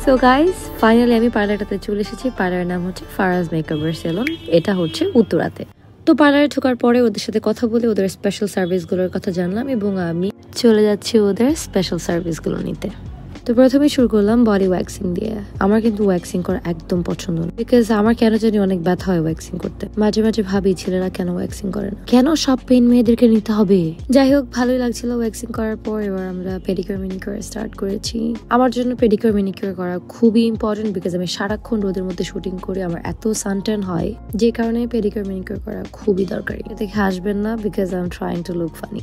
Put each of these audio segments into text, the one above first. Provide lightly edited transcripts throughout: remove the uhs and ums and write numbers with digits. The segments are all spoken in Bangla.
সো গাইস ফাইনালি আমি পার্লারটাতে চলে এসেছি। পার্লারের নাম হচ্ছে ফারাজ মেকওভার সেলুন। এটা হচ্ছে উত্তরাতে। তো পার্লারে ঢোকার পরে ওদের সাথে কথা বলে ওদের স্পেশাল সার্ভিসগুলোর কথা জানলাম এবং আমি চলে যাচ্ছি ওদের স্পেশাল সার্ভিসগুলো নিতে। তো প্রথমে শুরু করলাম বডি ওয়্যাক্সিং দিয়ে। আমার কিন্তু ওয়্যাক্সিং করা একদম পছন্দ না, বিকজ আমার কেন জানি অনেক ব্যথা হয় ওয়্যাক্সিং করতে। মাঝে মাঝে ভাবি ছেলেরা কেন ওয়্যাক্সিং করে না, কেন সব পেন মেয়েদেরকে নিতে হবে। যাই হোক, ভালোই লাগছিল ওয়্যাক্সিং করার পর। এবার আমরা পেডিকিউর ম্যানিকিউর স্টার্ট করেছি। আমার জন্য পেডিকিউর ম্যানিকিউর করা খুবই ইম্পর্টেন্ট, বিকজ আমি সারাক্ষণ রোদের মধ্যে শুটিং করি, আমার এত সানট্যান হয়, যে কারণে পেডিকিউর ম্যানিকিউর করা খুবই দরকারি। দেখে হাসবেন না, because I am trying to look funny.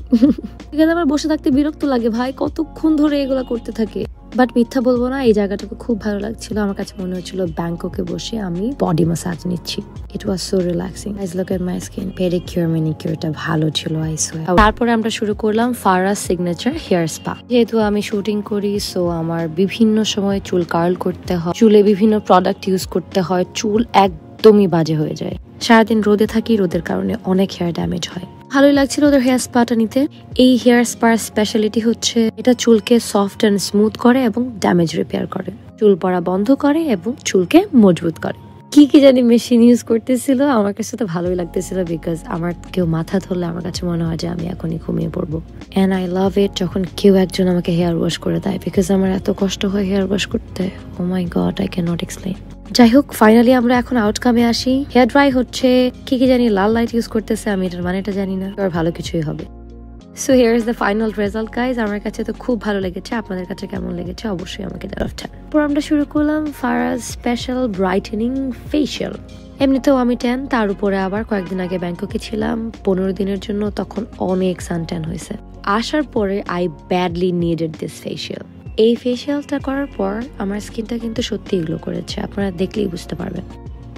Because আমার বসে থাকতে বিরক্ত লাগে ভাই, কতক্ষণ ধরে এগুলা করতে থাকে। বাট মিথ্যা বলবো না, এই জায়গাটাকে খুব ভালো লাগছিল। আমার কাছে মনে হচ্ছিল ব্যাংককে বসে আমি বডি ম্যাসাজ নিচ্ছি। It was so relaxing. Guys look at my skin. Pedicure ম্যানিকিউরটা ভালো ছিল, আই সোয়ার। তারপরে আমরা শুরু করলাম ফারাজ সিগনেচার হেয়ার স্পা। যেহেতু আমি শুটিং করি, সো আমার বিভিন্ন সময় চুল কার্ল করতে হয়, চুলে বিভিন্ন প্রোডাক্ট ইউজ করতে হয়, চুল একদমই বাজে হয়ে যায়। সারাদিন রোদে থাকি, রোদের কারণে অনেক হেয়ার ড্যামেজ হয়। ভালোই লাগছিল ওদের হেয়ার স্পাটা নিতে। এই হেয়ার স্পার স্পেশালিটি হচ্ছে এটা চুলকে সফট এন্ড স্মুথ করে এবং ড্যামেজ রিপেয়ার করে, চুল পড়া বন্ধ করে এবং চুলকে মজবুত করে। কি জানি মেশিন ইউজ করতেছিল, আমার কাছে তো ভালোই লাগতেছিল, বিকজ আমার কেউ মাথা ধরলে আমার কাছে মনে হয় যে আমি এখনই ঘুমিয়ে পড়বো। এন্ড আই লাভ ইট যখন কেউ একজন আমাকে হেয়ার ওয়াশ করে দেয়, বিকজ আমার এত কষ্ট হয় হেয়ার ওয়াশ করতে। Oh my god, I can not explain. যাই হোক, ফাইনালি আমরা এখন আউটকামে আসি। হেয়ার ড্রাই হচ্ছে, কি জানি লাল লাইট ইউজ করতেছে, আমি এটার মানেটা জানি না, আর ভালো কিছুই হবে। So here is the final result guys. আমার কাছে তো খুব ভালো লেগেছে, আপনাদের কাছে কেমন লেগেছে অবশ্যই আমাকে জানাবেন। পর আমরা শুরু করলাম ফারাজ স্পেশাল ব্রাইটেনিং ফেশিয়াল। এমনিতেও আমি ট্যান, তার উপরে আবার কয়েকদিন আগে ব্যাংককে ছিলাম 15 দিনের জন্য, তখন অনেক সানট্যান হয়েছে। আসার পরে I badly needed this facial. এই ফেশিয়ালটা করার পর আমার স্কিনটা কিন্তু সত্যি গ্লো করেছে, আপনারা দেখলেই বুঝতে পারবেন।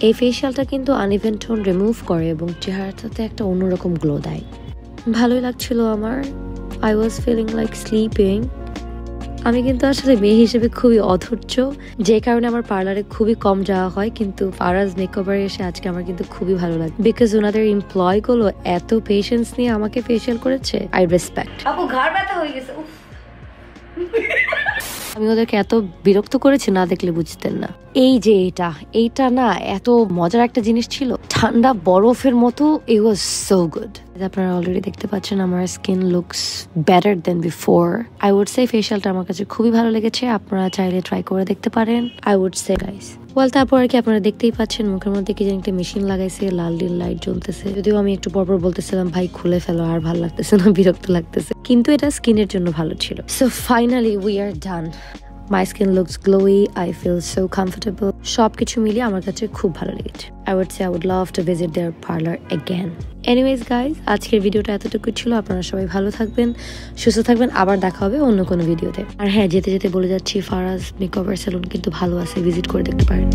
এই ফেশিয়ালটা কিন্তু আনইভেন টোন রিমুভ করে এবং চেহারাটাতে একটা অন্যরকম গ্লো দেয়। ভালোই লাগছিল আমার। I was feeling like sleeping. আমি কিন্তু আসলে মেয়ে হিসেবে খুবই অধৈর্য, যে কারণে আমার পার্লারে খুবই কম যাওয়া হয়, কিন্তু ফারাজ মেকওভারে এসে আজকে আমার কিন্তু খুবই ভালো লাগে, বিকজ ওনাদের এমপ্লয় গুলো এত পেশেন্স নিয়ে আমাকে ফেশিয়াল করেছে। I respect. আপু ঘাড় ব্যথা হয়ে গেছে। আমি ওদেরকে এত বিরক্ত করেছি, না দেখলে বুঝতেন না। এই যে এইটা না এত মজার একটা জিনিস ছিল, ঠান্ডা বরফের মতো। It was so good. আপনারা অলরেডি দেখতে পাচ্ছেন আমার skin looks better then before. I would say ফেশিয়ালটা আমার কাছে খুবই ভালো লেগেছে, আপনারা চাইলে ট্রাই করে দেখতে পারেন। I would say guys. Well, তারপর আর কি আপনারা দেখতেই পাচ্ছেন মুখের মধ্যে কি জানি একটা মেশিন লাগাইছে, লাল নীল লাইট জ্বলতেছে। যদিও আমি একটু পরপর বলতেছিলাম ভাই খুলে ফেলো, আর ভালো লাগতেছে না, বিরক্ত লাগতেছে, কিন্তু এটা স্কিনের জন্য ভালো ছিল। So finally we are done. My skin looks glowy, I feel so comfortable. সবকিছু মিলিয়ে আমার কাছে খুব ভালো লেগেছে। I would say I would love to visit their parlor again. Anyways guys, আজকের ভিডিওটা এতটুকু ছিল। আপনারা সবাই ভালো থাকবেন, সুস্থ থাকবেন, আবার দেখা হবে অন্য কোনো ভিডিওতে। আর হ্যাঁ, যেতে যেতে বলে যাচ্ছি ফারাজ মেকওভার সেলুন কিন্তু ভালো আছে, ভিজিট করে দেখতে পারেন।